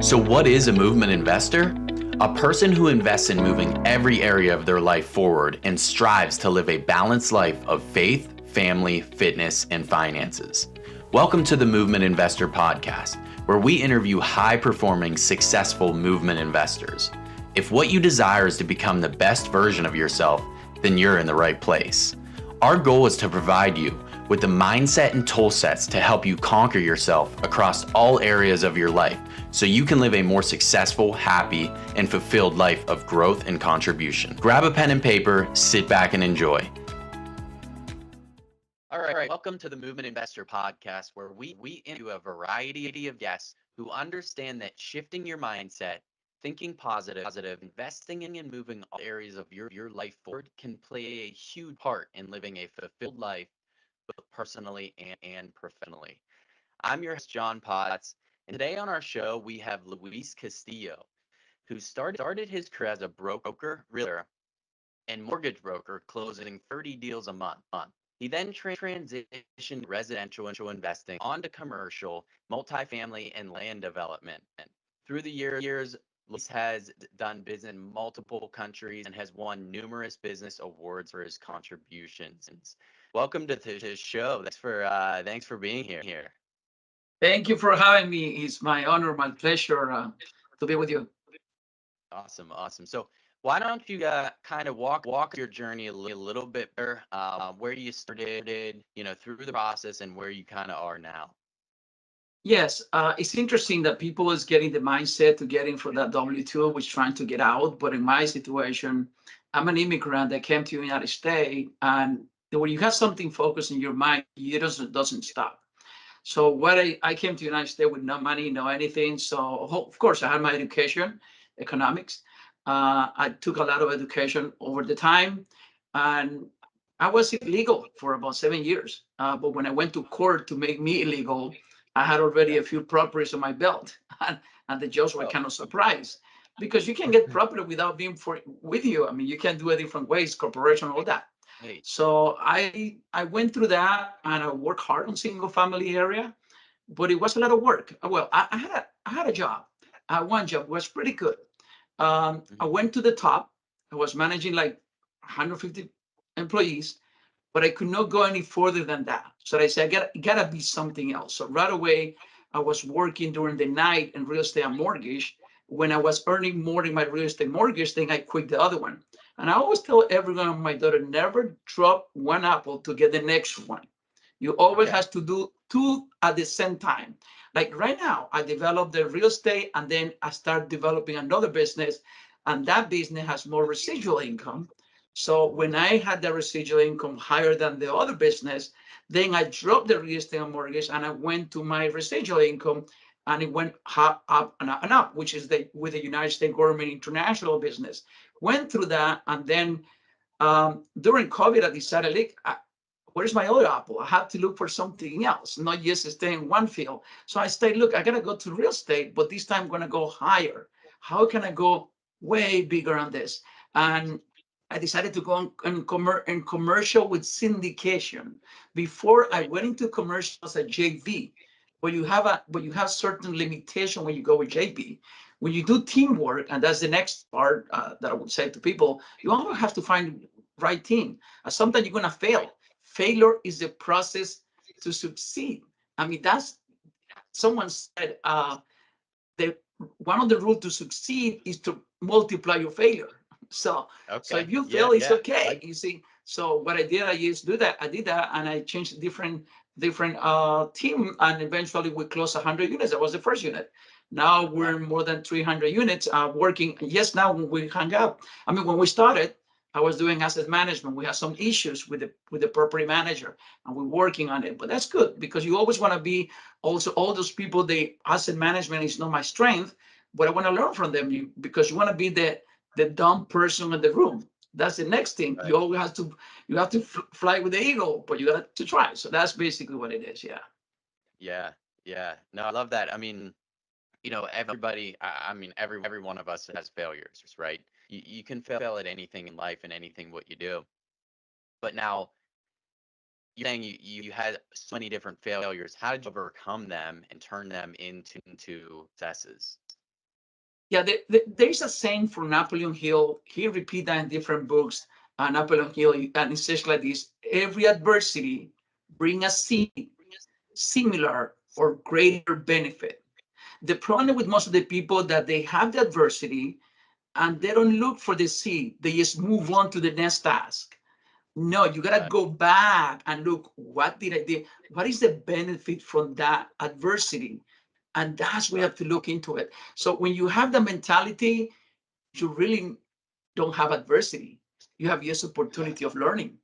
So, what is a movement investor? A person who invests in moving every area of their life forward and strives to live a balanced life of faith, family, fitness, and finances. Welcome to the Movement Investor Podcast, where we interview high-performing, successful movement investors. If what you desire is to become the best version of yourself, then you're in the right place. Our goal is to provide you with the mindset and tool sets to help you conquer yourself across all areas of your life so you can live a more successful, happy, and fulfilled life of growth and contribution. Grab a pen and paper, sit back and enjoy. All right, welcome to the Movement Investor Podcast, where we interview a variety of guests who understand that shifting your mindset, thinking positive, investing in and moving all areas of your life forward can play a huge part in living a fulfilled life, both personally and professionally. I'm your host, John Potts, and today on our show, we have Luis Castillo, who started his career as a broker, realtor, and mortgage broker, closing 30 deals a month. He then transitioned residential investing onto commercial, multifamily, and land development. And through the years, Luis has done business in multiple countries and has won numerous business awards for his contributions. Welcome to the show. Thanks for being here. Thank you for having me. It's my honor, my pleasure to be with you. Awesome. So why don't you kind of walk your journey a little bit better, where you started, through the process and where you kind of are now. Yes, it's interesting that people is getting the mindset to getting from that W-2, which trying to get out. But in my situation, I'm an immigrant that came to the United States, and when you have something focused in your mind, it doesn't stop. So I came to the United States with no money, no anything. So of course I had my education, economics. I took a lot of education over the time, and I was illegal for about 7 years. But when I went to court to make me illegal, I had already a few properties on my belt, and the judge were kind of surprised because you can get property without being with you. I mean, you can do it different ways, corporation, all that. Hey. So I went through that, and I worked hard on single family area, but it was a lot of work. Well, I had a job. I had one job, was pretty good. I went to the top. I was managing like 150 employees, but I could not go any further than that. So I said, gotta be something else. So right away, I was working during the night in real estate and mortgage. When I was earning more in my real estate mortgage thing, I quit the other one. And I always tell everyone, my daughter, never drop one apple to get the next one. You always have to do two at the same time. Like right now, I developed the real estate, and then I start developing another business, and that business has more residual income. So when I had the residual income higher than the other business, then I dropped the real estate and mortgage, and I went to my residual income, and it went up and up and up, which is with the United States government international business. Went through that, and then during COVID, I decided, like, where's my other apple? I have to look for something else, not just stay in one field. So I stayed, look, I got to go to real estate, but this time I'm going to go higher. How can I go way bigger on this? And I decided to go in commercial with syndication. Before I went into commercial as a JV, but you have certain limitation when you go with JV. When you do teamwork, and that's the next part that I would say to people, you always have to find right team. Sometimes you're gonna fail. Failure is the process to succeed. I mean, that's someone said the one of the rules to succeed is to multiply your failure. So Okay. if you Yeah. fail, it's okay. Like. You see. So what I did, I used to do that. I did that, and I changed different team, and eventually we closed 100 units. That was the first unit. Now we're more than 300 units working. Yes, now when we hung up, I mean, when we started, I was doing asset management. We had some issues with the property manager, and we're working on it. But that's good because you always want to be also all those people. The asset management is not my strength, but I want to learn from them because you want to be the dumb person in the room. That's the next thing. Right. You always have to fly with the eagle, but you got to try. So that's basically what it is. Yeah. Yeah. No, I love that. I mean, everybody, I mean, every one of us has failures, right? You can fail at anything in life and anything what you do. But now you're saying you had so many different failures. How did you overcome them and turn them into successes? Yeah, there's a saying from Napoleon Hill. He repeat that in different books. Napoleon Hill, and it says like this: every adversity bring a seed similar or greater benefit. The problem with most of the people that they have the adversity and they don't look for the seed. They just move on to the next task. No, you gotta Right. go back and look, what did I do? What is the benefit from that adversity? And that's we have to look into it. So when you have the mentality, you really don't have adversity. You have just Yeah. opportunity of learning.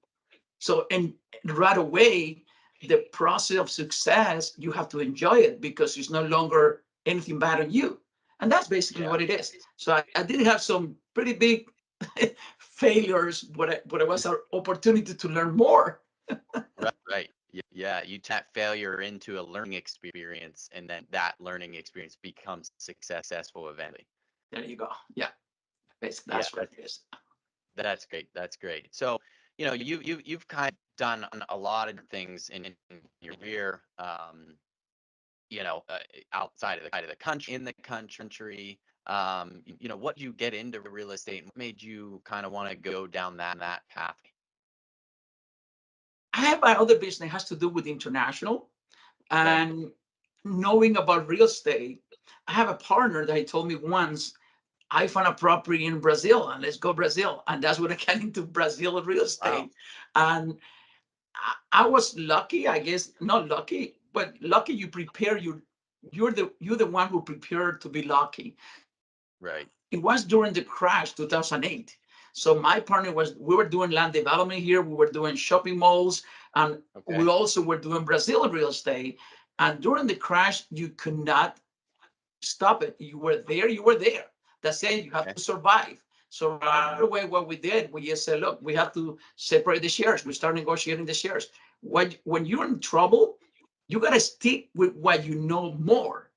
So, and right away, the process of success, you have to enjoy it because it's no longer anything bad on you. And that's basically Yeah. what it is. So I did have some pretty big failures, but it was an opportunity to learn more. Right. Right. Yeah. You tap failure into a learning experience, and then that learning experience becomes successful eventually. There you go. Yeah, basically, Yeah. that's what it is. That's great. That's great. So, you've kind of done a lot of things in your career, outside of the country, in the country. What you get into real estate? What made you kind of want to go down that path? I have my other business has to do with international Okay. and knowing about real estate. I have a partner that he told me once I found a property in Brazil and let's go Brazil. And that's when I got into Brazil real Wow. estate. And I was lucky, I guess, not lucky, but lucky you prepare you're the one who prepared to be lucky. Right. It was during the crash 2008. So my partner we were doing land development here, we were doing shopping malls, and we Okay. also were doing Brazil real estate. And during the crash, you could not stop it. You were there, you were there. That's it, you have Okay. to survive. So right away, what we did, we just said, look, we have to separate the shares. We start negotiating the shares. When you're in trouble, you gotta stick with what you know more.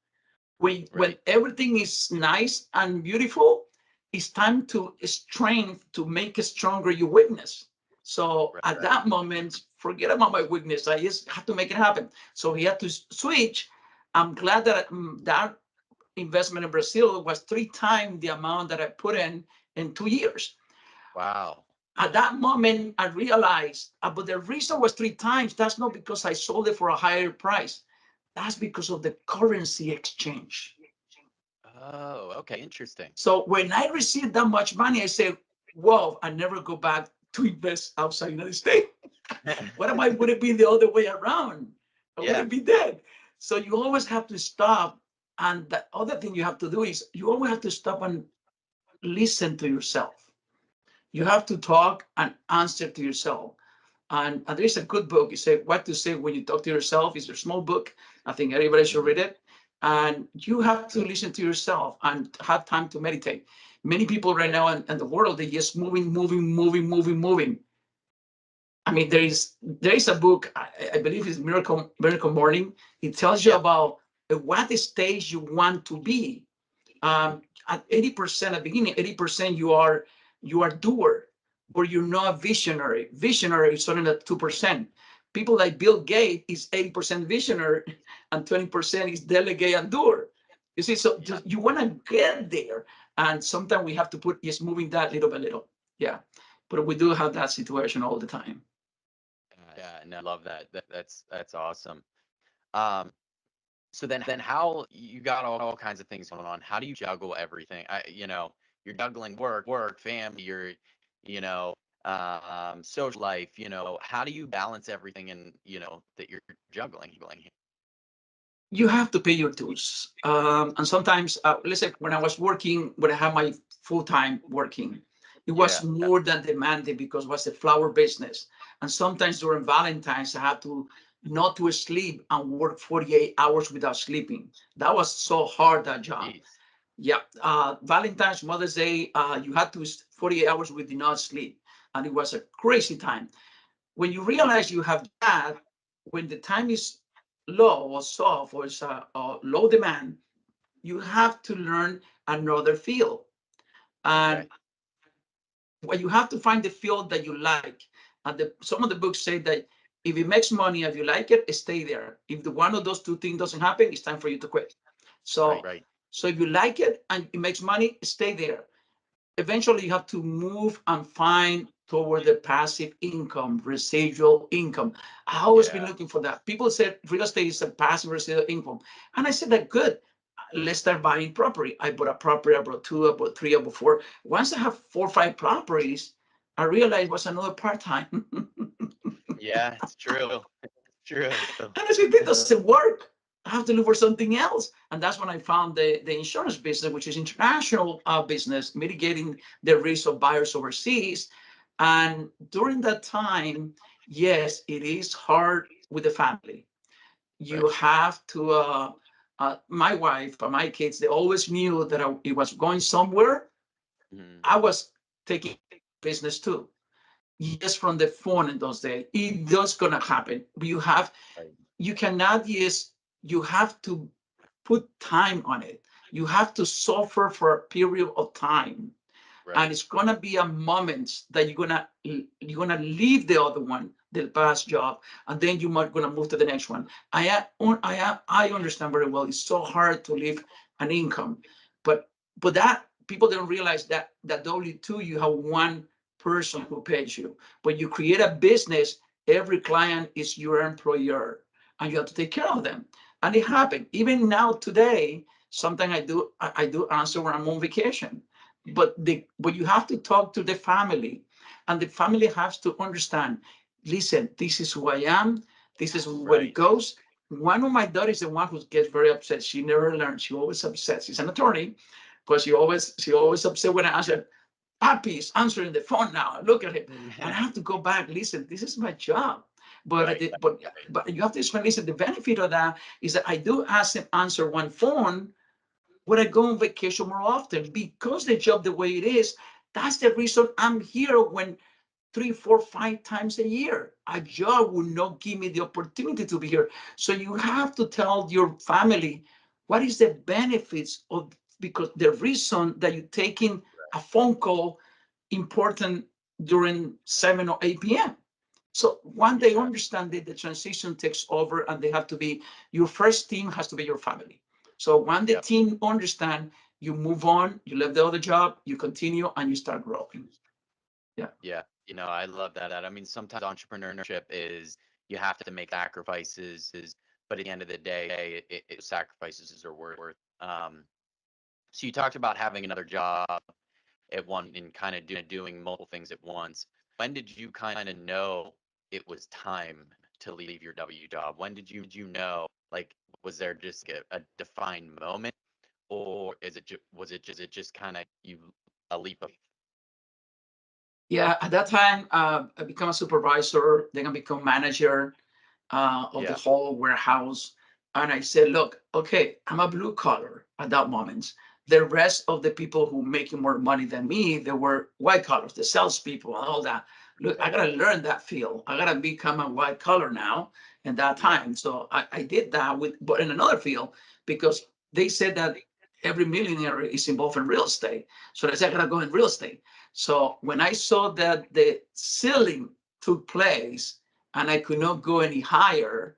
When Right. everything is nice and beautiful, it's time to strength to make stronger your weakness. So Right. at Right. that moment, forget about my weakness. I just had to make it happen. So he had to switch. I'm glad that that investment in Brazil was 3 times the amount that I put in 2 years. Wow. At that moment, I realized, but the reason was 3 times. That's not because I sold it for a higher price. That's because of the currency exchange. Oh, okay. Interesting. So when I received that much money, I said, "Whoa! I never go back to invest outside the United States. What am I? Would it be the other way around? I would Yeah. it be dead?" So you always have to stop. And the other thing you have to do is you always have to stop and listen to yourself. You have to talk and answer to yourself. And there's a good book. You say what to say when you talk to yourself. It's a small book. I think everybody should read Hmm. it. And you have to listen to yourself and have time to meditate. Many people right now in the world, they're just moving, moving, moving, moving, moving. I mean, there is a book, I believe it's Miracle Morning. It tells you Yep. about what stage you want to be. At 80% at the beginning, 80% you are doer, or you're not visionary. Visionary is only at 2%. People like Bill Gates is 80% visionary and 20% is delegate and doer. You see, so Yeah. you want to get there. And sometimes we have to put just moving that little by little. Yeah. But we do have that situation all the time. Yeah. No, I love that. That's awesome. Um, so then how you got all kinds of things going on? How do you juggle everything? You're juggling work, family, you know, social life, how do you balance everything that you're juggling here? You have to pay your dues. And sometimes, let's say when I was working, when I had my full time working, it was Yeah. more than demanding because it was a flower business. And sometimes during Valentine's, I had to not to sleep and work 48 hours without sleeping. That was so hard, that job. Jeez. Yeah. Valentine's, Mother's Day, you had to 48 hours with not sleep. And it was a crazy time. When you realize you have that, when the time is low or soft or it's a low demand, you have to learn another field. Okay. And what you have to find the field that you like. And some of the books say that if it makes money, if you like it, stay there. If the one of those two things doesn't happen, it's time for you to quit. Right. So Right. So if you like it and it makes money, stay there. Eventually you have to move and find toward the passive income, residual income. I always been Yeah. looking for that. People said real estate is a passive residual income. And I said that good. Let's start buying property. I bought a property, I bought two, I bought three, I bought four. Once I have 4 or 5 properties, I realized it was another part-time. Yeah, it's true. It's true. And I said, this doesn't work. I have to look for something else. And that's when I found the insurance business, which is international business, mitigating the risk of buyers overseas. And during that time, yes, it is hard with the family. You Right. have to, my wife and my kids, they always knew that it was going somewhere. Mhm. I was taking business too. Yes, from the phone in those days, it does gonna happen. Right. You cannot just, you have to put time on it. You have to suffer for a period of time, and Right. it's gonna be a moment that you're gonna leave the other one, the past job, and then you might gonna move to the next one. I understand very well. It's so hard to leave an income, but that people don't realize that W2 you have one person who pays you. But you create a business, every client is your employer, and you have to take care of them. And it happened. Even now today, sometimes I do answer when I'm on vacation, but you have to talk to the family, and the family has to understand, listen, this is who I am, this is where it Right. goes. One of my daughters is the one who gets very upset. She never learns. She always upset. She's an attorney, but she always upset when I answer. Papi is answering the phone now. Look at him. And I have to go back. Listen, this is my job. But Right. the, but you have to explain. Listen, the benefit of that is that I do ask him answer one phone when I go on vacation more often, because the job the way it is. That's the reason I'm here when 3, 4, 5 times a year. A job will not give me the opportunity to be here. So you have to tell your family what is the benefits of, because the reason that you're taking a phone call important during 7 or 8 p.m. So when they Yeah. understand that the transition takes over, and they have to be, your first team has to be your family. So when the Yep. team understand, you move on, you leave the other job, you continue, and you start growing. Yeah. Yeah. I love that. I mean, sometimes entrepreneurship is you have to make sacrifices, but at the end of the day, sacrifices are worth. So you talked about having another job at one and kind of doing multiple things at once. When did you kind of know it was time to leave your W job? When did you know? Like, was there just a defined moment, or was it just kind of you a leap of? Yeah, at that time, I become a supervisor, then I become manager of the Yeah. whole warehouse. And I said, look, okay, I'm a blue collar at that moment. The rest of the people who making more money than me, they were white collars, the salespeople and all that. Look, I Right. gotta learn that field. I gotta become a white collar now in that Yeah. time. So I did that but in another field, because they said that every millionaire is involved in real estate. So I said, I gotta go in real estate. So when I saw that the ceiling took place and I could not go any higher,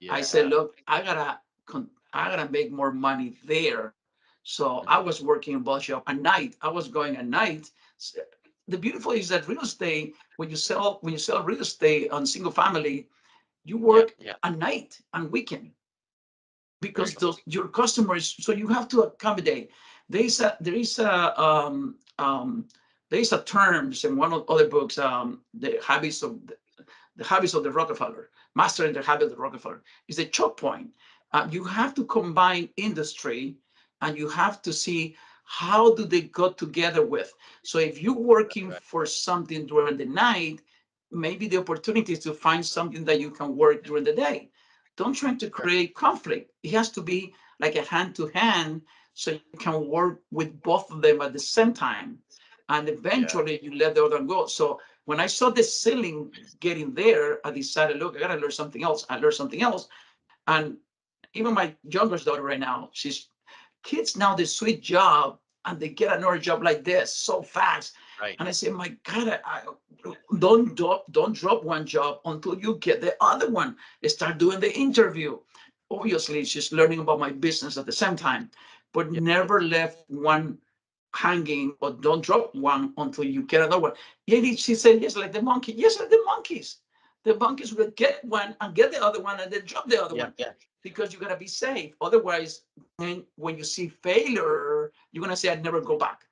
I said, Yeah. look, I gotta make more money there. So I Mhm. was working in both shop at night. I was going at night. The beautiful is that real estate, when you sell real estate on single family, you Yep. work at night and weekend, Very because cool. those your customers, so you have to accommodate. There is a terms in one of other books, the habits of the Rockefeller, mastering the habit of the Rockefeller, is a choke point. You have to combine industry, and you have to see how do they go together with. So if you're working Right. for something during the night, maybe the opportunity is to find something that you can work during the day. Don't try to Right. create conflict. It has to be like a hand to hand, so you can work with both of them at the same time. And Yeah. eventually you let the other one go. So when I saw the ceiling getting there, I decided, look, I gotta learn something else. I learned something else. And even my youngest daughter right now, she's kids now, they switch job and they get another job like this so fast. Right. And I say, my God, don't drop one job until you get the other one. Start doing the interview. Obviously, she's learning about my business at the same time. but Yep. never left one hanging, or don't drop one until you get another one. Yeah, she said, yes, like the monkey. Yes, like the monkeys. The monkeys will get one and get the other one and then drop the other Yeah. one, because you're gonna be safe. Otherwise, when you see failure, you're gonna say, I'd never go back.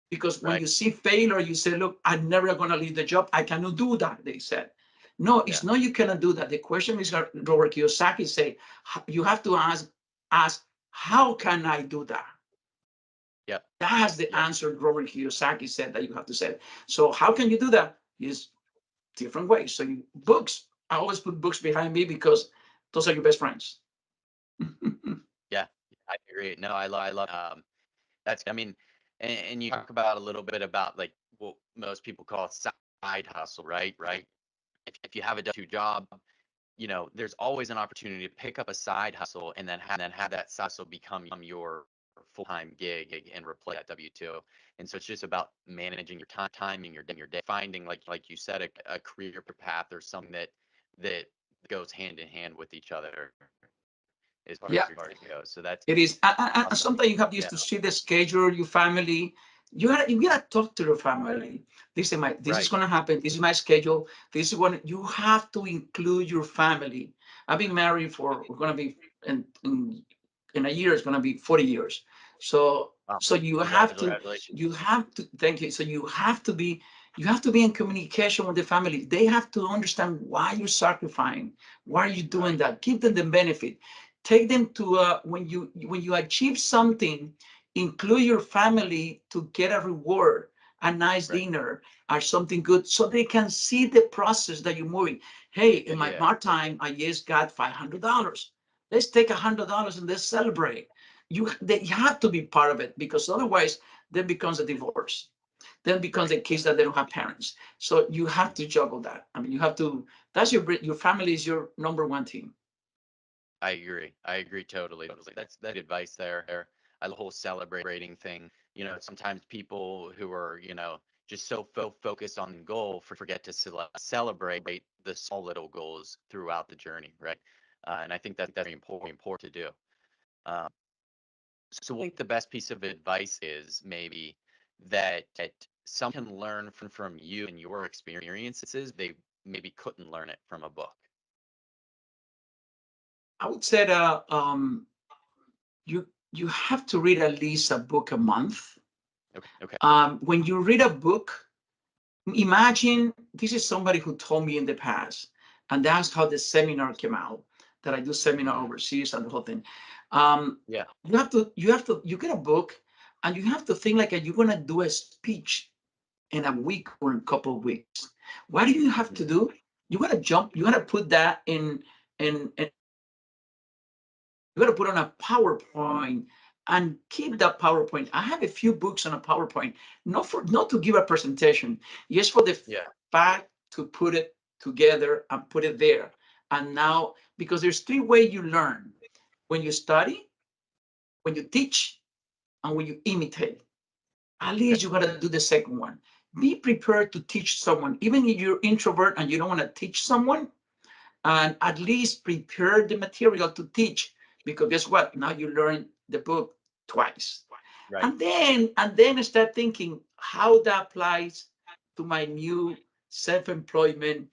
Because when Right. you see failure, you say, look, I'm never gonna leave the job. I cannot do that, they said. No, Yeah. it's not you cannot do that. The question is, Robert Kiyosaki say, you have to ask, how can I do that? Yep. That's the Yep. answer Robert Kiyosaki said that you have to say. So how can you do that? Is different ways. So books, I always put books behind me because those are your best friends. Yeah. I agree. No, I love that's I mean, and you talk about a little bit about like what most people call side hustle, right? Right. If you have a W-2 job, there's always an opportunity to pick up a side hustle and then have that side hustle become your full-time gig and replace that W-2. And so it's just about managing your time, timing your day, finding like you said a career path or something that goes hand in hand with each other as far Yeah. as your career goes. So that's It is. awesome. Sometimes you have Yeah. just to see the schedule, your family. You gotta talk to your family. This is Right. gonna happen. This is my schedule. This is when you have to include your family. I've been married for, we're gonna be in a year, it's gonna be 40 years. So Wow. so you have to Congratulations. you have to thank you. So you have to be in communication with the family. They have to understand why you're sacrificing, why are you doing Right. that. Give them the benefit. Take them to when you achieve something, include your family to get a reward, a nice Right. dinner or something good, so they can see the process that you're moving. Hey, in my Yeah. part time, I just got $500. Let's take $100 and let's celebrate. You have to be part of it, because otherwise then becomes a divorce, then becomes Right. the kids that they don't have parents. So you have to juggle that. I mean, you have to. That's your family is your number one team. I agree. I agree totally. Totally. That's advice there. I love the whole celebrating thing. Sometimes people who are, just so focused on the goal forget to celebrate the small little goals throughout the journey, right? And I think that's very important to do. Um, so I think the best piece of advice is maybe that some can learn from you and your experiences. They maybe couldn't learn it from a book. I would say that you have to read at least a book a month. Okay. Okay. When you read a book, imagine this is somebody who told me in the past, and that's how the seminar came out. That I do seminar Mm, overseas and the whole thing. yeah. You get a book, and you have to think like you're gonna do a speech in a week or a couple of weeks. What do you have to Hmm. do? You gotta jump. You gotta put that in you got to put on a PowerPoint and keep that PowerPoint. I have a few books on a PowerPoint, not to give a presentation, just for the Yeah. fact to put it together and put it there. And now, because there's three ways you learn: when you study, when you teach, and when you imitate. At Okay. least you got to do the second one. Be prepared to teach someone, even if you're introvert and you don't want to teach someone, and at least prepare the material to teach, because guess what, now you learn the book twice, Right. and then start thinking how that applies to my new self-employment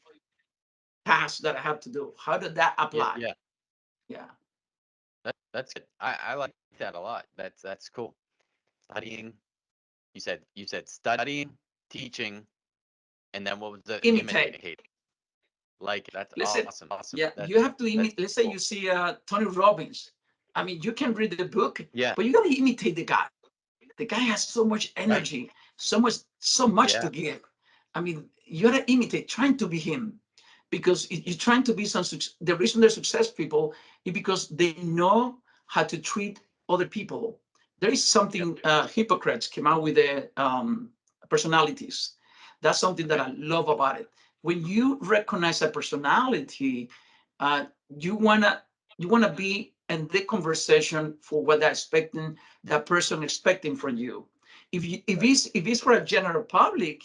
task that I have to do. How did that Yeah. apply? Yeah. Yeah. That's good. I like that a lot. That's cool. Studying. You said studying, teaching, and then what was the Imitate. imitating? Like that's Listen, awesome. Awesome. yeah, you That's have to that's imitate. Let's say you cool. see Tony Robbins. I mean, you can read the book, Yeah. but you got to imitate the guy. The guy has so much Right. energy, so much to Yeah. give. I mean, you gotta imitate, trying to be him, because you're trying to be some. The reason they're success people is because they know how to treat other people. There is Yep. something Hippocrates came out with the personalities. That's something that Okay. I love about it. When you recognize a personality, uh, you wanna be in the conversation for what they're expecting, that person expecting from you. Right. If it's for a general public,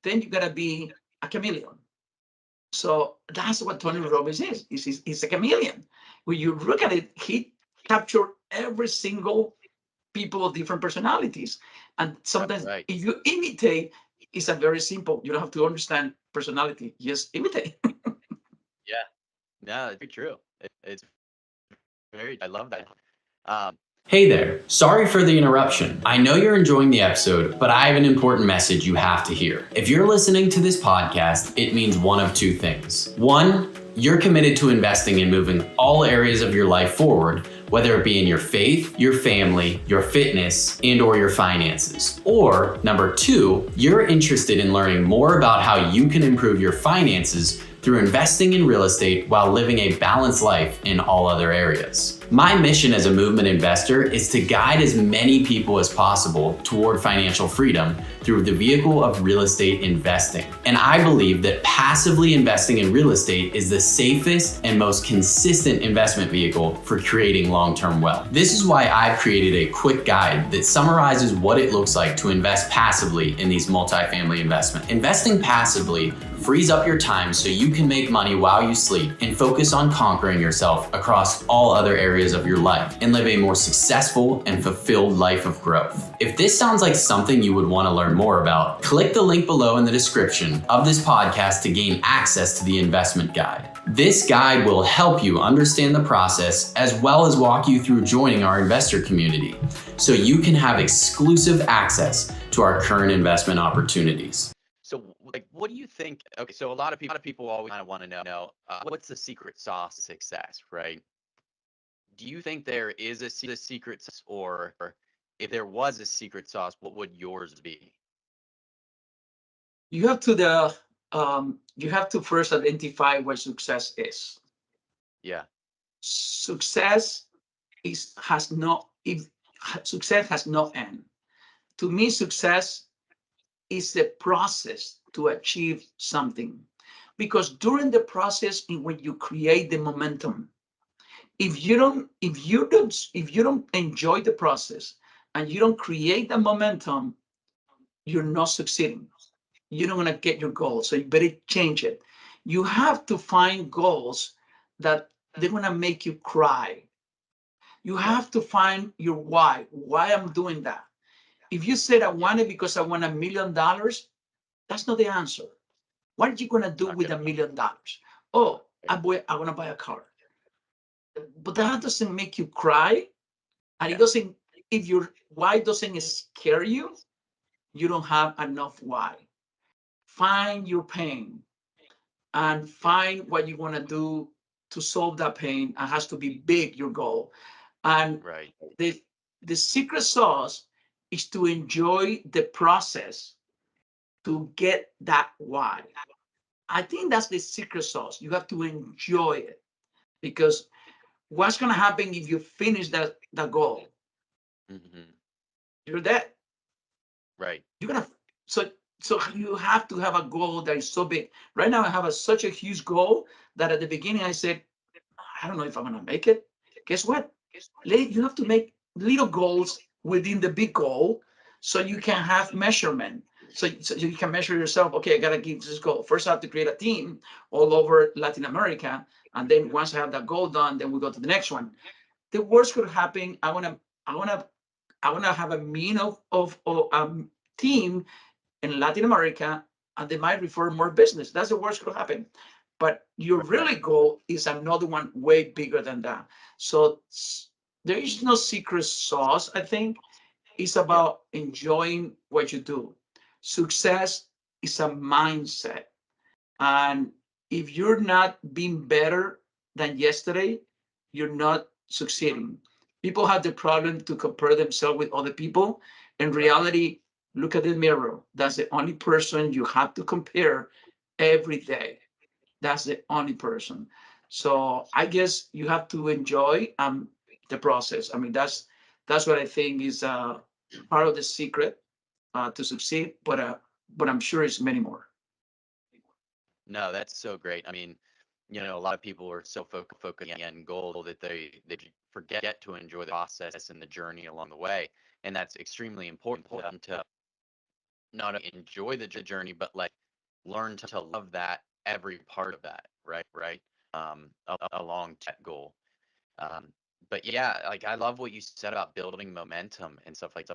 then you gotta be a chameleon. So that's what Tony Robbins is. He's a chameleon. When you look at it, he captured every single people of different personalities. And sometimes Right. if you imitate, it's a very simple, you don't have to understand personality, just imitate. Yeah. No, it's very true. It's very. I love that. Um, Hey there. Sorry for the interruption. I know you're enjoying the episode, but I have an important message you have to hear. If you're listening to this podcast, it means one of two things. One, you're committed to investing in moving all areas of your life forward, whether it be in your faith, your family, your fitness, and or your finances. Or number two, you're interested in learning more about how you can improve your finances through investing in real estate while living a balanced life in all other areas. My mission as a movement investor is to guide as many people as possible toward financial freedom through the vehicle of real estate investing. And I believe that passively investing in real estate is the safest and most consistent investment vehicle for creating long-term wealth. This is why I've created a quick guide that summarizes what it looks like to invest passively in these multifamily investments. Investing passively frees up your time so you can make money while you sleep and focus on conquering yourself across all other areas of your life and live a more successful and fulfilled life of growth. If this sounds like something you would want to learn more about, click the link below in the description of this podcast to gain access to the investment guide. This guide will help you understand the process as well as walk you through joining our investor community so you can have exclusive access to our current investment opportunities. so, like, what do you think? Okay, so a lot of people always kind of want to know, what's the secret sauce to success, right? Do you think there is a secret sauce, or if there was a secret sauce, what would yours be? You have to you have to first identify what success is. Yeah. Success is has no if success has no end. To me, success is the process to achieve something. Because during the process in when you create the momentum, if you don't enjoy the process and you don't create the momentum, you're not succeeding. You're not gonna get your goals. So you better change it. You have to find goals that they're gonna make you cry. You Yeah. have to find your why I'm doing that. If you said I Yeah. want it because I want $1 million, that's not the answer. What are you gonna do Not with good. $1 million? Oh, Right. I wanna buy a car. But that doesn't make you cry. And it Yeah. doesn't, if your why doesn't scare you, you don't have enough why. Find your pain and Yeah. find what you want to do to solve that pain. It has to be big, your goal. And Right. the the secret sauce is to enjoy the process to get that why. I think that's the secret sauce. You have to enjoy it because what's gonna happen if you finish that goal? Hmm. You're dead. Right. You're gonna so so you have to have a goal that is so big. Right now, I have such a huge goal that at the beginning I said, I don't know if I'm gonna make it. Guess what? You have to make little goals within the big goal so you can have measurement. So you can measure yourself. Okay, I gotta give this goal. First, I have to create a team all over Latin America, and then once I have that goal done, then we go to the next one. The worst could happen. I wanna, I wanna have a mean of team in Latin America, and they might refer more business. That's the worst could happen. But your Right. really goal is another one way bigger than that. So there is no secret sauce, I think. It's Yeah. about enjoying what you do. Success is a mindset. And if you're not being better than yesterday, you're not succeeding. People have the problem to compare themselves with other people. In reality, look at the mirror. That's the only person you have to compare every day. That's the only person. So I guess you have to enjoy the process. I mean, that's what I think is part of the secret to succeed. But I'm sure it's many more. No, that's so great. I mean, a lot of people are so focused on goal that they forget to enjoy the process and the journey along the way, and that's extremely important for them to not only enjoy the journey, but like learn to love that every part of that, right? Along to that goal. but yeah, like I love what you said about building momentum and stuff like.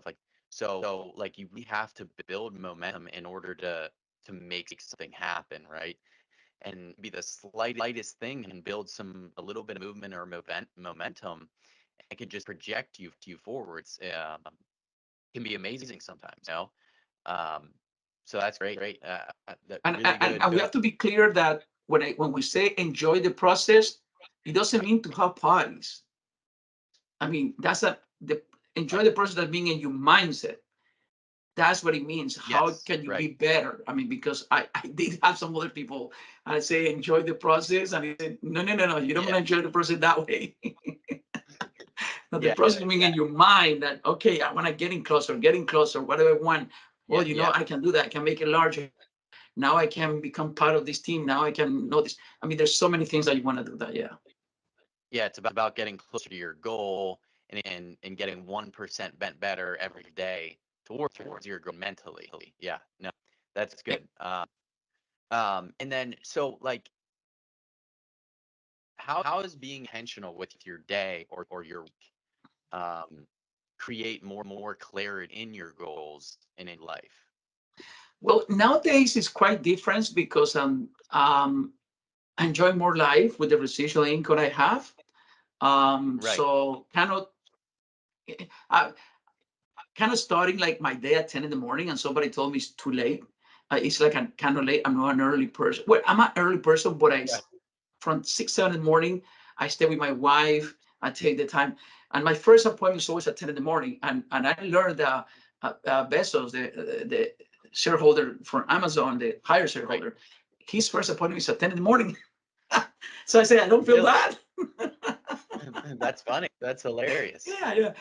So like you really have to build momentum in order to make something happen, right? And be the slightest thing can build a little bit of movement or momentum, and it can just project you forwards. Can be amazing sometimes, you know. Um, so that's great. That really And we good. have to be clear that when we say enjoy the process, it doesn't Right, mean to have parties. I mean, that's a the enjoy the process that being in your mindset. That's what it means. How yes, can you right, be better? I mean, because I did have some other people and I say enjoy the process, and I said, no, you don't want yeah, to enjoy the process that way. Now the yeah, process being in your mind that okay, I want to getting closer, whatever I want. Well, yeah. I can do that. I can make it larger. Now I can become part of this team. Now I can know this. I mean, there's so many things that you want to do that. Yeah. Yeah, it's about getting closer to your goal and getting 1% bent better every day towards your goal mentally. Yeah, no, that's good. And then so like how is being intentional with your day or your week um create more clarity in your goals and in life? Well, nowadays it's quite different because I enjoy more life with the residual income I have. Right. So I kind of starting like my day at 10 in the morning, and somebody told me it's too late. It's like I'm kind of late. I'm not an early person. Well, I'm an early person, but Right. from 6, 7 in the morning, I stay with my wife. I take the time, and my first appointment is always at 10 in the morning. And I learned that Bezos, the shareholder from Amazon, the higher Right. shareholder, his first appointment is at 10 in the morning. So I say I don't feel Really? bad. That's funny. That's hilarious. Yeah.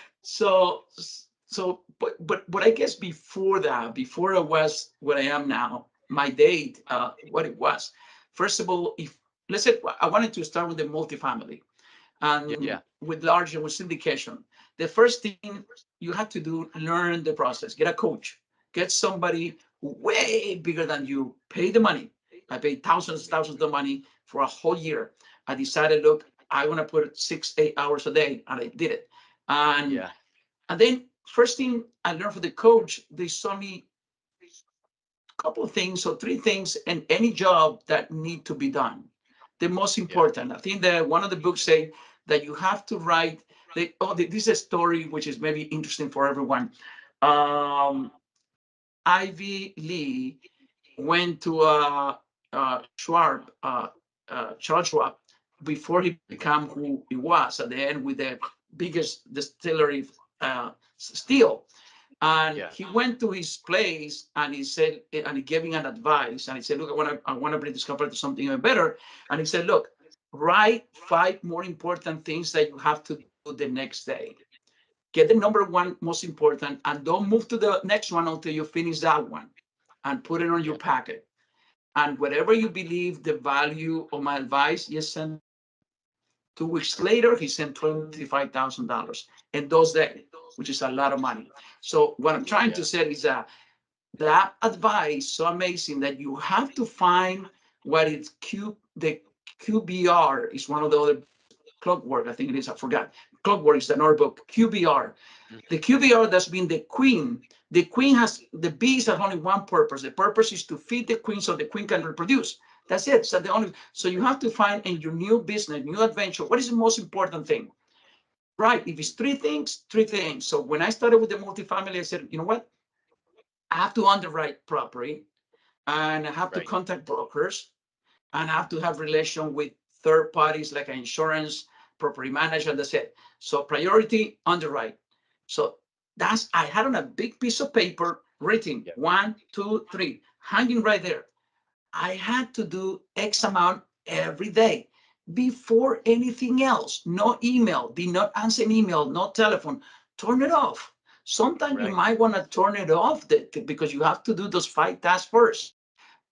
But I guess before that, before I was what I am now, my date, what it was. First of all, if let's say I wanted to start with the multifamily and Yeah. with larger with syndication. The first thing you have to do, learn the process, get a coach, get somebody way bigger than you, pay the money. I paid thousands of money for a whole year. I decided, look, I want to put 6, 8 hours a day, and I did it. And Yeah. and then first thing I learned from the coach, they saw me a couple of things or three things in any job that need to be done. The most Yeah. important, I think that one of the books say that you have to write. This is a story which is maybe interesting for everyone. Um, Ivy Lee went to Charles Schwab, before he Mhm. became who he was at the end with the biggest distillery steel. And Yeah. he went to his place and he said, and he gave him an advice. And he said, look, I want to bring this company to something even better. And he said, look, write 5 more important things that you have to do the next day. Get the number one most important and don't move to the next one until you finish that one, and put it on your Yeah. packet. And whatever you believe the value of my advice, you send. 2 weeks later, he sent $25,000 in those days, which is a lot of money. So what I'm trying to Yeah. say is that advice so amazing that you have to find what is the QBR is one of the other clockwork. I think it is. I forgot. Clockwork is another book. QBR. The Mhm. QBR that's been the queen. The queen has the bees have only one purpose. The purpose is to feed the queen so the queen can reproduce. That's it. So the only so you have to find in your new business, new adventure, what is the most important thing? Right. If it's three things, three things. So when I started with the multifamily, I said, you know what? I have to underwrite property, and I have to Right. contact brokers, and I have to have relation with third parties like insurance, property manager. That's it. So priority underwrite. So that's I had on a big piece of paper written Yeah. 1, 2, 3, hanging right there. I had to do X amount every day before anything else. No email, did not answer an email, no telephone. Turn it off. Sometimes you Right. might want to turn it off because you have to do those 5 tasks first.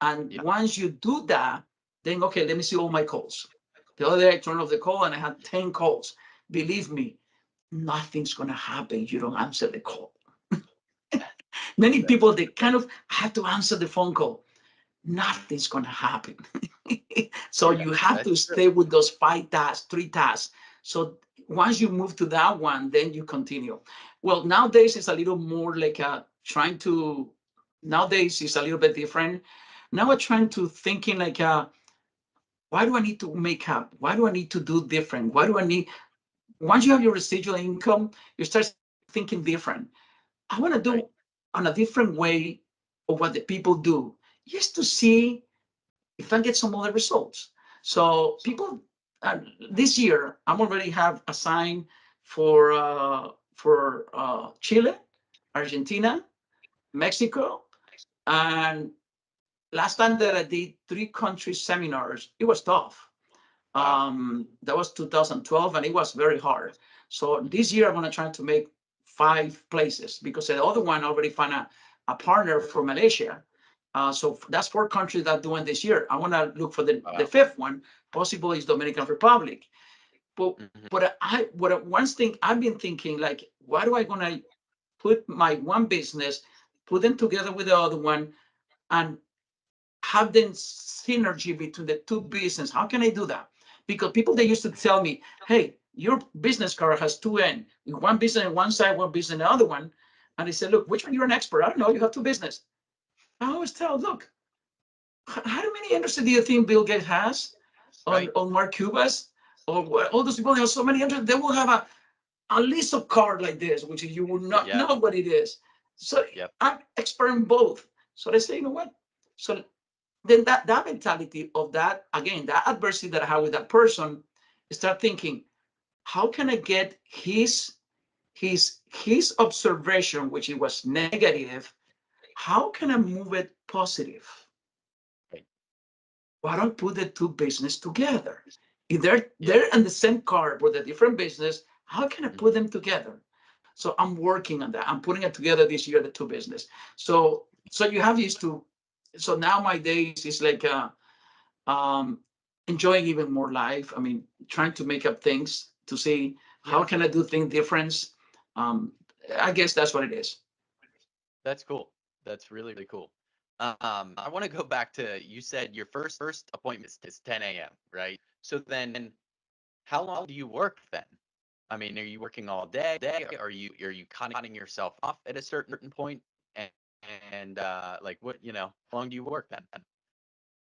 And Yeah. once you do that, then okay, let me see all my calls. The other day I turned off the call and I had 10 calls. Believe me, nothing's gonna happen. You don't answer the call. Many Right. people they Right. kind of have to answer the phone call. Nothing's gonna happen. So Yeah. you have That's to true. stay with those 5 tasks, 3 tasks. So once you move to that one, then you continue. Well, nowadays it's a little more like trying to. Nowadays it's a little bit different. Now I'm trying to thinking like, why do I need to make up? Why do I need to do different? Why do I need? Once you have your residual income, you start thinking different. I want to Right. do on a different way of what the people do, just to see if I get some other results. So people, this year, I'm already have assigned for Chile, Argentina, Mexico, and last time that I did 3 country seminars, it was tough. Wow. That was 2012, and it was very hard. So Mhm. this year I'm gonna try to make 5 places because the other one already found a partner for Malaysia. So that's 4 countries that I'm doing this year. I want to look for the Wow. fifth one. Possible is Dominican Republic. But Mhm. one thing I've been thinking, like, why do I gonna put my one business, put them together with the other one, and have then synergy between the two business? How can I do that? Because people, they used to tell me, hey, your business card has two ends, one business on one side, one business on the other one. And I said, look, which one you're an expert? I don't know. You have two business. I always tell, look, how many interests do you think Bill Gates has Right. on Mark Cuban's? Or all those people have so many interests, they will have a list of card like this, which you will not Yeah. know what it is. So Yep. I'm expert in both. So they say, you know what? So then that mentality of that, again, that adversity that I have with that person, start thinking, how can I get his observation, which it was negative, how can I move it positive? Right. Why don't put the two business together? If they're Yeah. they're in the same card with a different business, how can I Mhm. put them together? So I'm working on that. I'm putting it together this year, the two business. So you have these two. So now my days is like um, enjoying even more life. I mean, trying to make up things to see how Yeah. can I do things different. Um, I guess that's what it is. That's cool. That's really, really cool. I want to go back to, you said your first appointment is 10 a.m., right? So then how long do you work then? I mean, are you working all day? Are you cutting yourself off at a certain point? And, and like what, how long do you work then?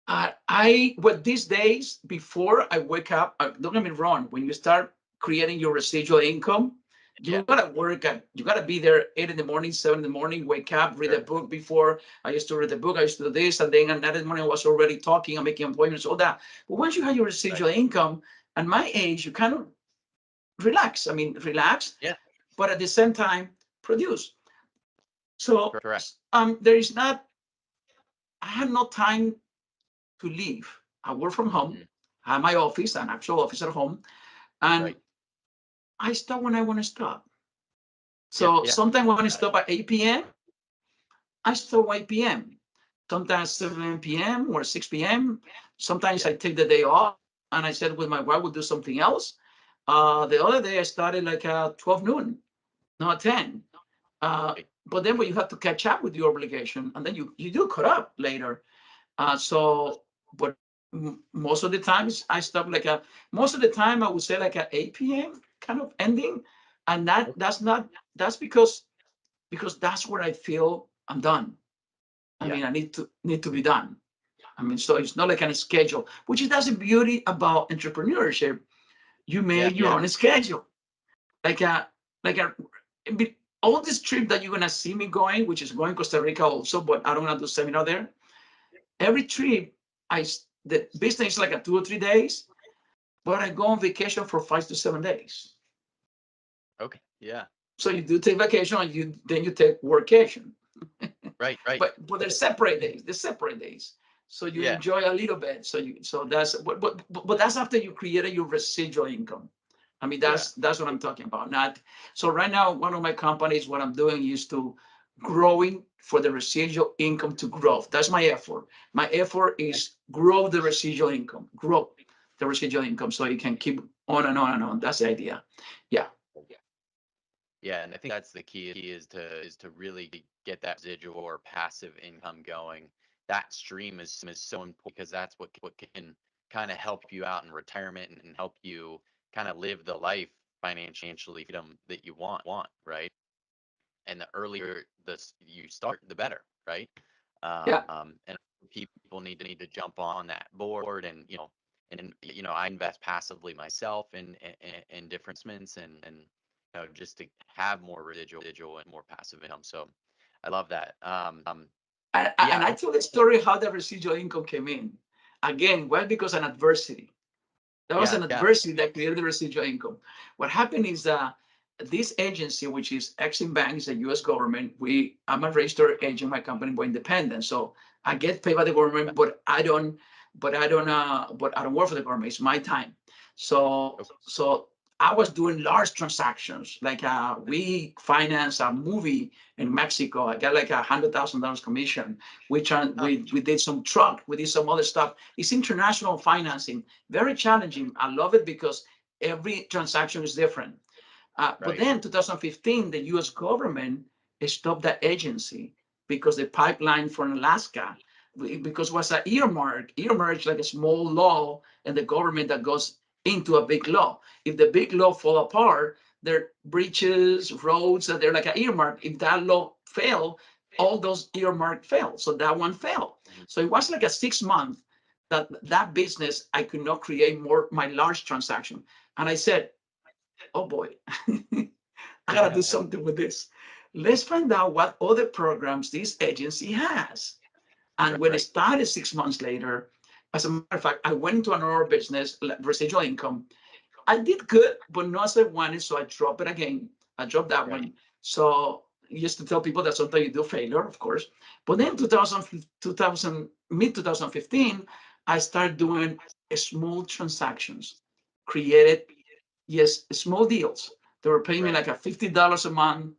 Well, these days, before I wake up, don't get me wrong, when you start creating your residual income, you Yeah, gotta you gotta be there 8 in the morning, 7 in the morning, wake up, read a sure. book. Before I used to read the book, I used to do this, and then another morning I was already talking and making appointments, all that. But once you have your Right. residual income, at my age, you kind of relax. I mean, relax, Yeah, but at the same time, produce. So correct. there is not, I have no time to leave. I work from home. Hmm. I have my office, an actual office at home, and Right. I stop when I want to stop. Yep. So Yeah. sometimes when I Got it. stop at 8 p.m., I stop at 8 p.m. Sometimes 7 p.m. or 6 p.m. Sometimes Yeah. I take the day off and I said with my wife, we'll do something else. The other day I started like at 12 noon, not 10. Right. But then when you have to catch up with your obligation, and then you do cut up later. But most of the times I stop like most of the time I would say like at 8 p.m. kind of ending, and Okay. that's not that's because that's where I feel I'm done. I Yeah. mean, I need to be done. I mean, so it's not like a schedule, which is that's the beauty about entrepreneurship. You Yeah. make your Yeah. own schedule. Like a like a all this trip that you're gonna see me going, which is going Costa Rica also, but I don't want to do seminar there. Every trip, the business is like a 2 or 3 days, but I go on vacation for 5 to 7 days. Okay. Yeah. So you do take vacation, and you take workation. Right. Right. But they're separate days. They're separate days. So you Yeah. enjoy a little bit. So that's but that's after you created your residual income. I mean, Yeah. that's what I'm talking about. Not so right now, one of my companies, what I'm doing is to growing for the residual income to grow. That's my effort. My effort Okay. is grow the residual income, grow the residual income so you can keep on and on and on. That's the idea. Yeah. Yeah, and I think that's the key is to really get that residual or passive income going. That stream is so important because that's what can kind of help you out in retirement and help you kind of live the life financially freedom that you want, right? And the earlier this you start, the better, right? Yeah. And people need to jump on that board, and I invest passively myself in different investments, and just to have more residual and more passive income. So I love that. And Yeah. I tell the story how the residual income came in. Again, well, because an adversity. That was Yeah. an Yeah. adversity that created the residual income. What happened is that this agency, which is Exim Bank, is a U.S. government. I'm a registered agent. My company, we're independent, so I get paid by the government, but I don't work for the government. It's my time. So I was doing large transactions. Like we financed a movie in Mexico. I got like $100,000 commission. We did some truck. We did some other stuff. It's international financing. Very challenging. I love it because every transaction is different. But Right. then 2015, the US government stopped that agency because the pipeline from Alaska, because it was an earmark like a small law, and the government that goes into a big law. If the big law fall apart, there are bridges, roads, that they're like an earmark. If that law fail, all those earmark fail. So that one fell. Mhm. So it was like a 6 month that business, I could not create more my large transaction. And I said, oh boy, I gotta do something with this. Let's find out what other programs this agency has. And when it Right. started 6 months later, as a matter of fact, I went into another business, residual income. I did good, but not as I wanted, so I dropped it again. I dropped that Right. one. So just to tell people that sometimes you do failure, of course. But then 2000 mid 2015, I started doing small transactions, created, yes, small deals. They were paying me Right. like a $50 a month,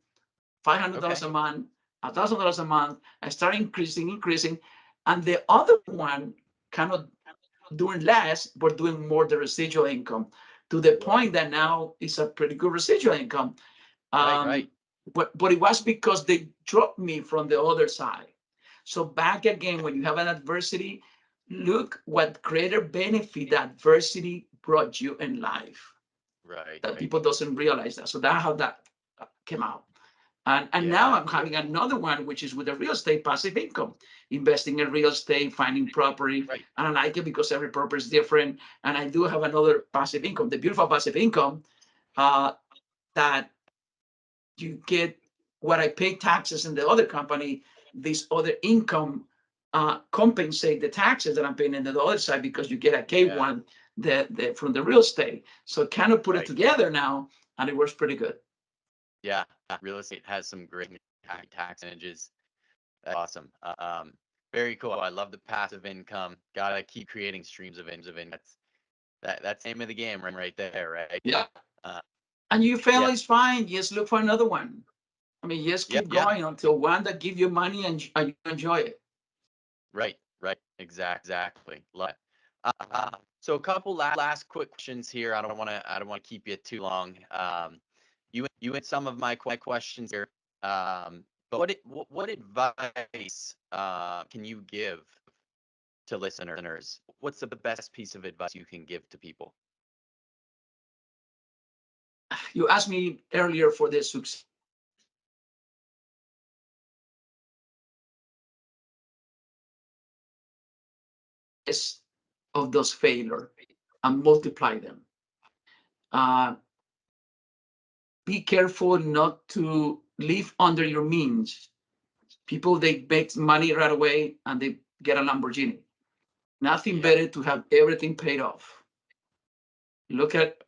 $500 Okay. a month, $1,000 a month. I started increasing. And the other one kind of doing less, but doing more the residual income, to the Right. point that now it's a pretty good residual income. Right. Um, Right. but it was because they dropped me from the other side. So back again, when you have an adversity, look what greater benefit that adversity brought you in life, Right. that Right. people doesn't realize that. So that's how that came out. And now Yeah. I'm having another one, which is with the real estate passive income, investing in real estate, finding property. Right. And I like it because every property is different. And I do have another passive income, the beautiful passive income, uh, that you get what I pay taxes in the other company, this other income compensate the taxes that I'm paying in the other side, because you get a Yeah. K1 from the real estate. So kind of put it Right. together now, and it works pretty good. Yeah. Real estate has some great tax advantages. That's awesome. Very cool. I love the passive income. Gotta keep creating streams of income. That's the name of the game right there, right? Yeah. Uh, And you fail yeah. is fine. Just look for another one. I mean, just Yeah. keep Yeah. going until one that give you money and you enjoy it. Right. Right. Exactly. Love it. So a couple last quick questions here. I don't want to keep you too long. You and some of my questions here. But what advice can you give to listeners? What's the best piece of advice you can give to people? You asked me earlier for the success of those failure and multiply them. Uh, be careful not to live under your means. People, they make money right away and they get a Lamborghini. Nothing Yep. better to have everything paid off. Look at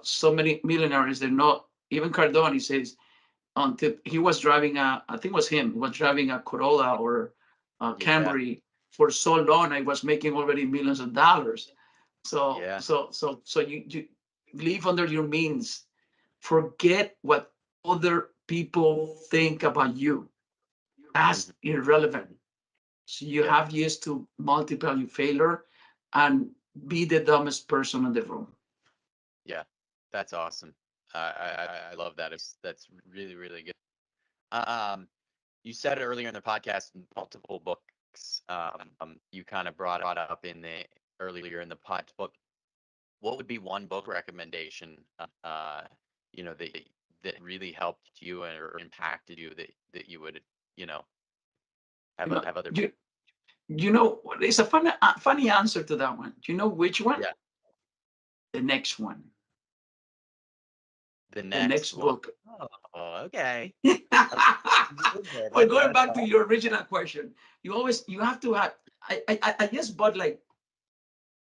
so many millionaires. They're not, even Cardone, he says, until he was driving I think it was him, he was driving a Corolla or a Yeah. Camry for so long. I was making already millions of dollars. So Yeah. you live under your means. Forget what other people think about you. Mhm. That's irrelevant. So you Yep. have just to multiply your failure and be the dumbest person in the room. Yeah. That's awesome. I love that. That's really really good. Um, you said earlier in the podcast, multiple books. You kind of brought up in the earlier in the pod book. what would be one book recommendation, that really helped you or impacted you that you would, you know, You know, have other you, people? you know, it's a funny answer to that one. Do you know which one? Yeah. The next one. The The next next one. book. Oh, okay. Well, Okay, going that's back to awesome. your original question, you have to have. I just bought like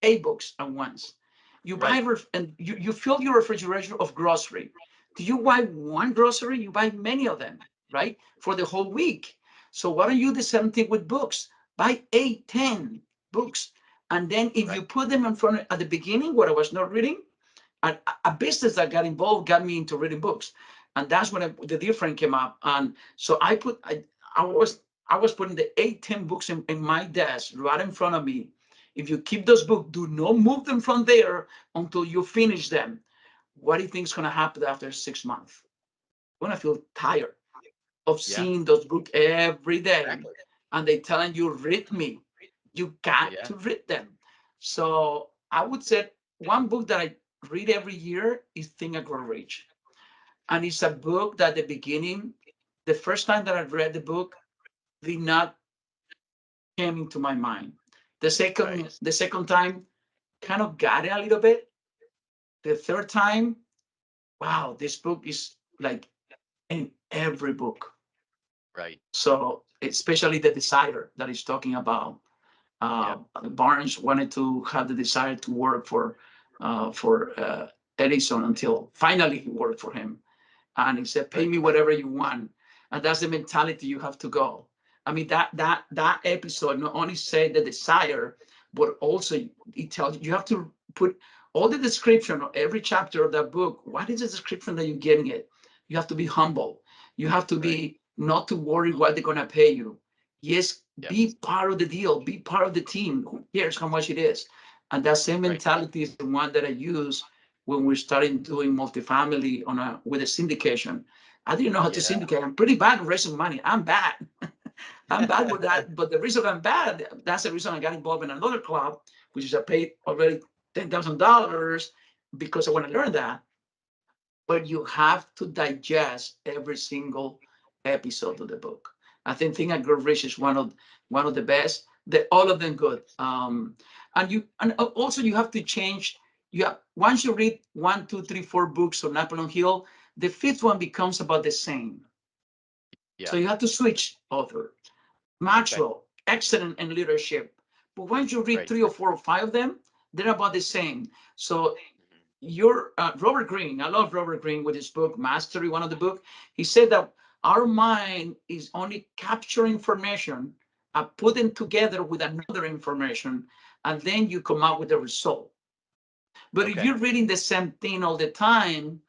8 books at once. You buy Right. and you fill your refrigerator of grocery. Do you buy one grocery? You buy many of them, right? For the whole week. So why don't you do the same thing with books? Buy 8, 10 books. And then if Right. you put them in front at the beginning where I was not reading, a business that got involved got me into reading books. And that's when the difference came up. And so I was I was putting the 8, 10 books in my desk right in front of me. If you keep those books, do not move them from there until you finish them. What do you think is going to happen after 6 months? You're going to feel tired of Yeah. seeing those books every day. Exactly. And they telling you, read me. You got Yeah. to read them. So I would say one book that I read every year is Think and Grow Rich. And it's a book that at the beginning, the first time that I read the book, did not came into my mind. The Right. second time kind of got it a little bit. The third time, wow, this book is like in every book. Right. So especially the desire that he's talking about. Yep. Barnes wanted to have the desire to work for Edison until finally he worked for him, and he said, "Pay Right. me whatever you want," and that's the mentality you have to go. I mean that episode not only said the desire, but also it tells you have to put all the description of every chapter of that book. What is the description that you're getting it? You have to be humble. You have to Right. be not to worry what they're gonna pay you. Yes, be Yes. part of the deal, be part of the team. Who cares how much it is? And that same Right. mentality is the one that I use when we're starting doing multifamily with a syndication. I didn't know how to Yeah. syndicate. I'm pretty bad at raising money. I'm bad. I'm bad with that. But the reason I'm bad, that's the reason I got involved in another club, which is I paid already $10,000 because I want to learn that. But you have to digest every single episode of the book. I think and Grow Rich is one of the best. All of them good. And also you have to change. You have once you read 1, 2, 3, 4 books of Napoleon Hill, the fifth one becomes about the same. Yeah. So you have to switch author. Okay. Maxwell, excellent in leadership. But once you read Right. 3 or 4 or 5 of them, they're about the same. So Mhm. your Robert Greene, I love Robert Greene with his book Mastery, one of the book. He said that our mind is only capturing information and putting together with another information, and then you come out with a result. But if Okay. you're reading the same thing all the time,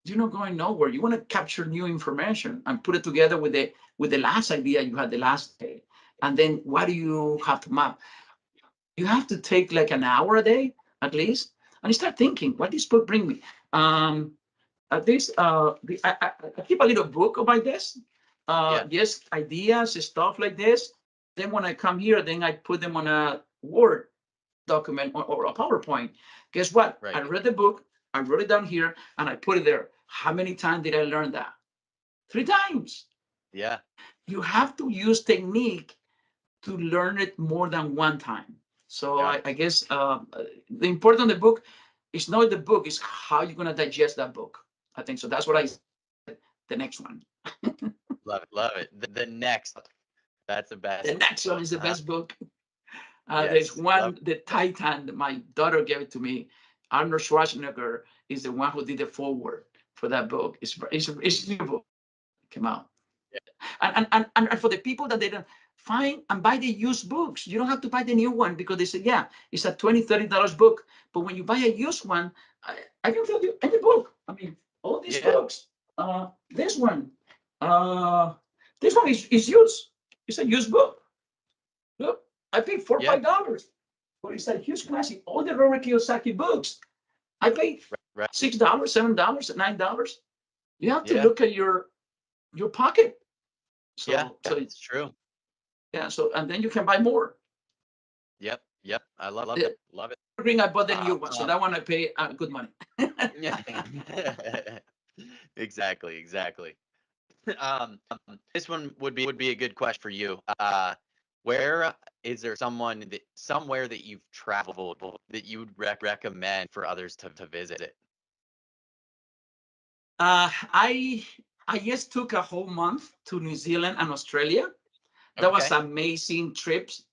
you're not going nowhere. You want to capture new information and put it together with the last idea you had the last day. And then what do you have to map? You have to take like an hour a day at least, and you start thinking, what this book bring me? At least I keep a little book about this. Yeah. Yes, ideas, stuff like this. Then when I come here, then I put them on a Word document or a PowerPoint. Guess what? I Right. read the book, I wrote it down here, and I put it there. How many times did I learn that? 3 times. Yeah. You have to use technique to learn it more than one time. So Got I it. guess the important of the book is not the book, is how you're going to digest that book. I think so. That's what I said. The next one. Love it. Love it. The next. That's the The best next one book, is the huh? best book. There's Yes. Love one, The Titan, my daughter gave it to me. Arnold Schwarzenegger is the one who did the forward for that book. It's a new book. Came out. it. And for the people that they don't find and buy the used books, you don't have to buy the new one because they say, yeah, it's a $20, $30 book. But when you buy a used one, I can tell you any book. I mean, all these Yeah. books. This one, uh, this one is used. It's a used book. Look, I paid four or Yeah. $5, but it's a huge classic. All the Robert Kiyosaki books, I paid Right. $6, $7, $9. You have to Yeah. look at your pocket. Yeah. So It's true. yeah, so and then you can buy more. Yep. Yep. I love Yeah, it. Love it. Green, I bought the new one, so Um, that one I pay good money. yeah. Exactly, exactly. Um, this one would be a good question for you. Where is there somewhere that you've traveled that you would recommend for others to visit? I just took a whole month to New Zealand and Australia. That was Okay. amazing trips,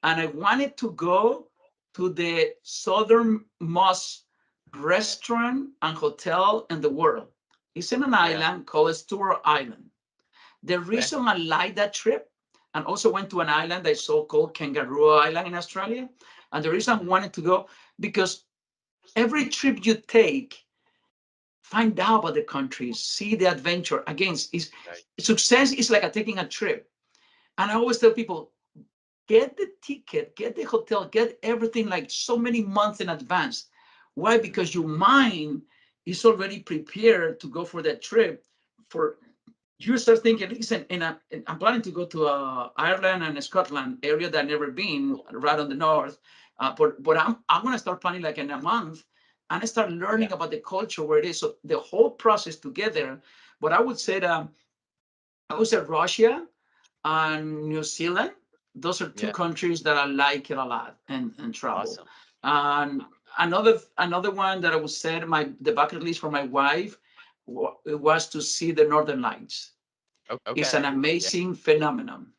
and I wanted to go to the southernmost restaurant and hotel in the world. It's in an Yeah. island called Stewart Island. The Okay. reason I like that trip, and also went to an island I saw called Kangaroo Island in Australia, and the reason I Mhm. wanted to go because every trip you take, find out about the country, see the adventure. Again, is Right. success is like taking a trip. And I always tell people, get the ticket, get the hotel, get everything like so many months in advance. Why? Mhm. Because your mind is already prepared to go for that trip. For you start thinking, listen, I'm planning to go to Ireland and Scotland area that I've never been, Cool. right on the north. But I'm gonna start planning like in a month, and I start Yeah. learning about the culture where it is. So the whole process together. But I would say Russia and New Zealand. Those are two Yeah. countries that I like it a lot and travel. Awesome. And another one that I would say the bucket list for my wife it was to see the Northern Lights. It's an Okay. Yeah. amazing phenomenon.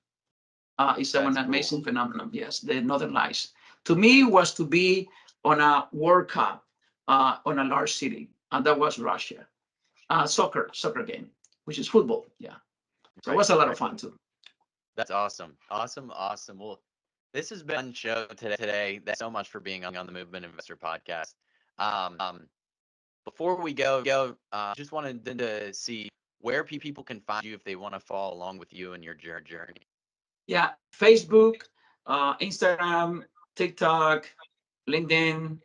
It's an That's cool. amazing phenomenon. Yes, the Northern Lights. To me, was to be on a World Cup on a large city, and that was Russia. Soccer game, which is football. Yeah, so it Right. was a lot of Right. fun too. That's awesome. Awesome. Awesome. Well, this has been a fun show today. Thanks so much for being on the Movement Investor podcast. Um, Before we go, just wanted to see where people can find you if they want to follow along with you in your journey. Yeah, Facebook, Instagram, TikTok, LinkedIn,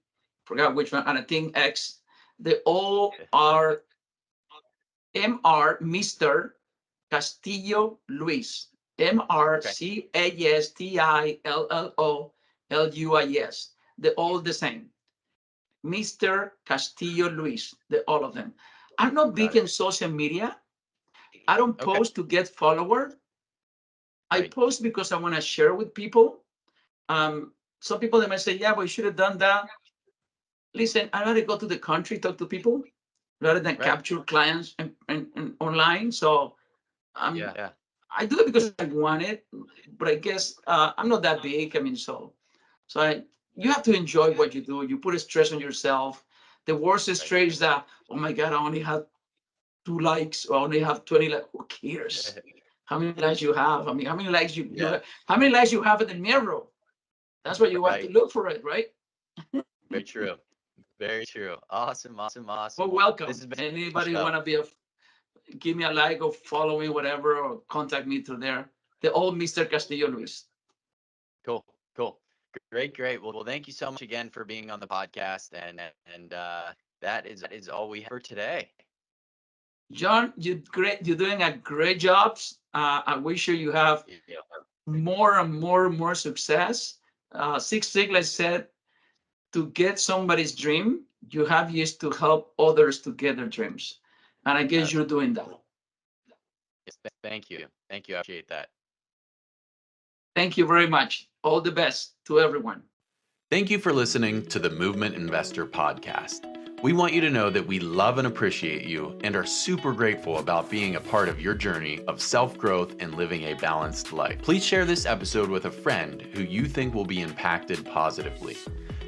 forgot which one, and I think X. They all are MR Mr. Castillo Luis. Okay. MRCASTILLOLUIS. They're all the same. Mr. Castillo Luis. They're all of them. I'm not Got big it. in social media. I don't Okay. post to get follower. I Right. post because I want to share with people. Um, some people they might say, yeah, but you should have done that. Listen, I rather go to the country, talk to people, rather than Right. capture clients and online. So Yeah. Yeah. I do it because I want it, but I guess I'm not that big. I mean, you have to enjoy what you do. You put a stress on yourself. The worst Right. stress is that, oh my God, I only have 2 likes or I only have 20 likes. Who cares? How many likes you have? I mean, how many likes Yeah. how many likes you have in the mirror? That's what you want to Right. look for it, right? Very true. Very true. Awesome. Awesome. Awesome. Well, Well, this welcome. has been a Anybody who show. want to give me a like or follow me, whatever, or contact me through there. The old Mr. Castillo Luis. Cool. Cool. Great. Great. Well, thank you so much again for being on the podcast, and that is all we have for today. John, you great. You're doing a great job. I wish you have Yeah. more and more and more success. Six Sigma said to get somebody's dream, you have used to help others to get their dreams. And I guess Yes. you're doing that. Yes. Thank you. Thank you. I appreciate that. Thank you very much. All the best to everyone. Thank you for listening to the Movement Investor Podcast. We want you to know that we love and appreciate you and are super grateful about being a part of your journey of self growth and living a balanced life. Please share this episode with a friend who you think will be impacted positively.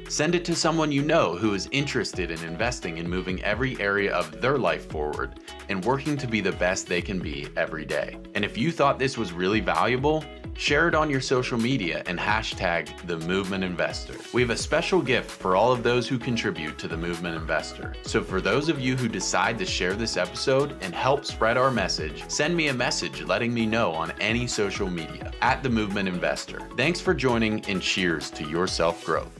Send it to someone you know who is interested in investing in moving every area of their life forward and working to be the best they can be every day. And if you thought this was really valuable, share it on your social media and hashtag the Movement Investor. We have a special gift for all of those who contribute to the Movement Investor. So for those of you who decide to share this episode and help spread our message, send me a message letting me know on any social media at the Movement Investor. Thanks for joining and cheers to your self-growth.